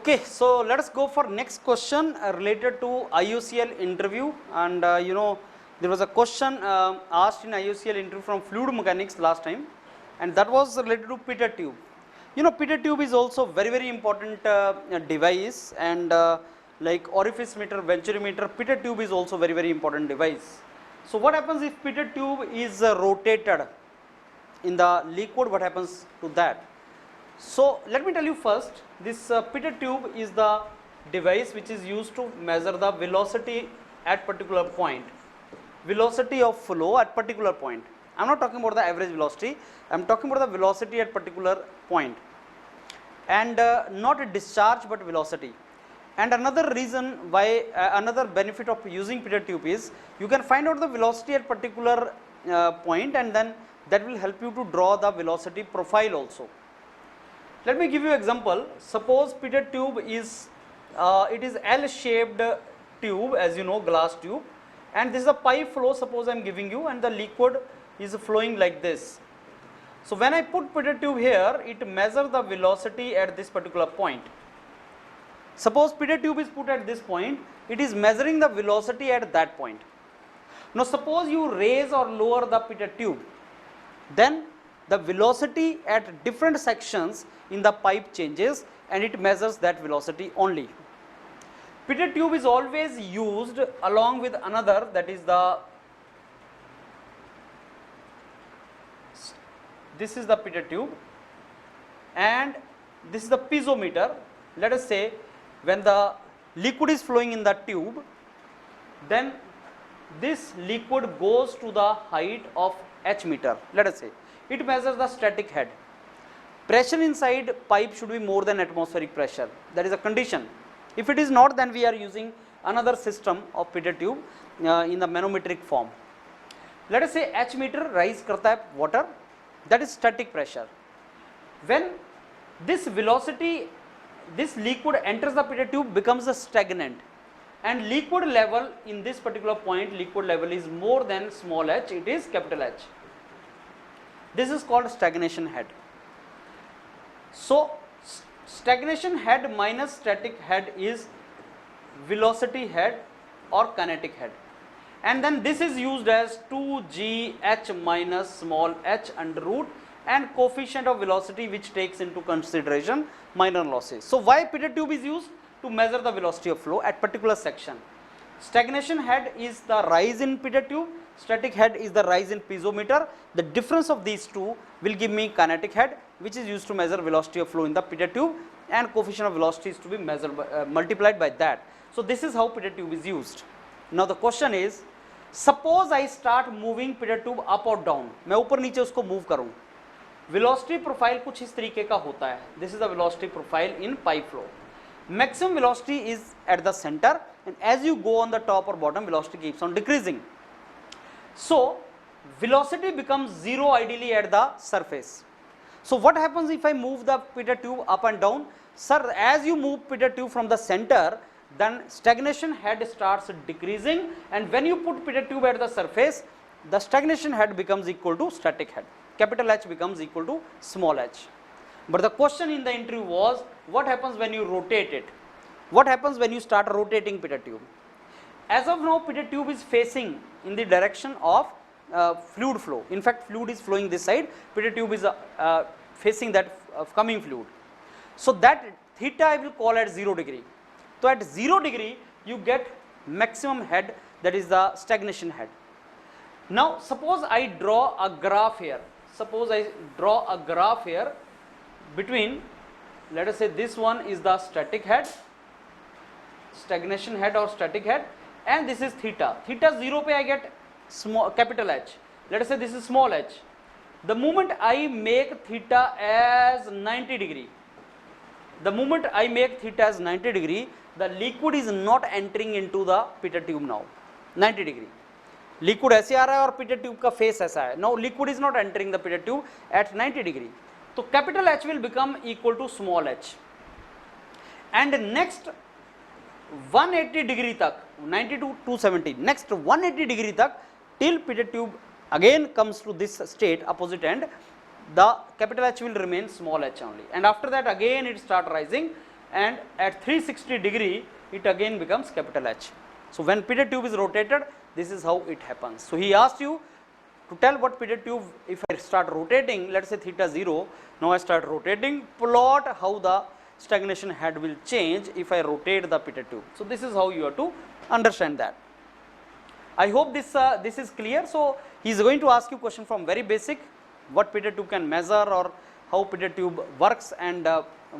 Okay, so let us go for next question related to IOCL interview, and there was a question asked in IOCL interview from fluid mechanics last time, and that was related to pitot tube. Pitot tube is also very important device, and like orifice meter, venturimeter, pitot tube is also very important device. So what happens if pitot tube is rotated in the liquid? What happens to that? So let me tell you first, this pitot tube is the device which is used to measure the velocity at particular point, velocity of flow at particular point. I am not talking about the average velocity, I am talking about the velocity at particular point, and not a discharge but velocity. And another reason why, another benefit of using pitot tube is you can find out the velocity at particular point, and then that will help you to draw the velocity profile also. Let me give you an example. Suppose pitot tube is it is L-shaped tube, as you know, glass tube, and this is a pipe flow. Suppose I am giving you, and the liquid is flowing like this. So when I put pitot tube here, it measures the velocity at this particular point. Suppose pitot tube is put at this point, it is measuring the velocity at that point. Now suppose you raise or lower the pitot tube, then the velocity at different sections in the pipe changes, and it measures that velocity only. Pitot tube is always used along with another, that is this is the pitot tube, and this is the piezometer. Let us say when the liquid is flowing in the tube, then this liquid goes to the height of H meter. Let us say it measures the static head. Pressure inside pipe should be more than atmospheric pressure. That is a condition. If it is not, then we are using another system of pitot tube in the manometric form. Let us say H meter rise karta hai water, that is static pressure. When this velocity, this liquid enters the pitot tube, becomes a stagnant, and liquid level in this particular point, liquid level is more than small h, it is capital H. This is called stagnation head. So stagnation head minus static head is velocity head or kinetic head, and then this is used as 2gh minus small h under root and coefficient of velocity which takes into consideration minor losses. So why pitot tube is used? To measure the velocity of flow at particular section. Stagnation head is the rise in pitot tube, static head is the rise in piezometer. The difference of these two will give me kinetic head, which is used to measure velocity of flow in the pitot tube, and coefficient of velocity is to be measured by, multiplied by that. So this is how pitot tube is used. Now the question is, suppose I start moving pitot tube up or down, मैं ऊपर नीचे उसको move करूँ, velocity profile कुछ इस तरीके का होता है. This is the velocity profile in pipe flow. Maximum velocity is at the center, and as you go on the top or bottom, velocity keeps on decreasing. So velocity becomes zero ideally at the surface. So what happens if I move the pitot tube up and down? Sir, as you move pitot tube from the center, then stagnation head starts decreasing, and when you put pitot tube at the surface, the stagnation head becomes equal to static head. Capital H becomes equal to small h. But the question in the interview was, what happens when you rotate it? What happens when you start rotating pitot tube? As of now, pitot tube is facing in the direction of fluid flow. In fact, fluid is flowing this side, pitot tube is facing that coming fluid. So that theta I will call at 0 degree. So at 0 degree, you get maximum head, that is the stagnation head. Now suppose I draw a graph here. Suppose I draw a graph here between, let us say this one is the static head, stagnation head or static head, and this is theta. Theta 0 pe I get small capital H. Let us say this is small h. The moment I make theta as 90 degree, the moment I make theta as 90 degree, the liquid is not entering into the pitot tube now. 90 degree. Liquid ऐसे आ रहा है और pitot tube का face ऐसा है. Now liquid is not entering the pitot tube at 90 degree. So capital H will become equal to small h. And next 180 degree तक, 90 to 270, next 180 degree तक, till pitot tube again comes to this state, opposite end, the capital H will remain small h only, and after that again it start rising, and at 360 degree it again becomes capital H. So when pitot tube is rotated, this is how it happens. So he asked you to tell what pitot tube, if I start rotating, let us say theta 0, now I start rotating, plot how the stagnation head will change if I rotate the pitot tube. So this is how you have to understand that. I hope this is clear. So he is going to ask you question from very basic, what pitot tube can measure or how pitot tube works, and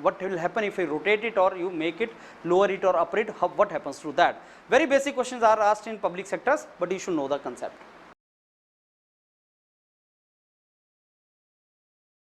what will happen if you rotate it or you make it, lower it or upper it, what happens to that. Very basic questions are asked in public sectors, but you should know the concept.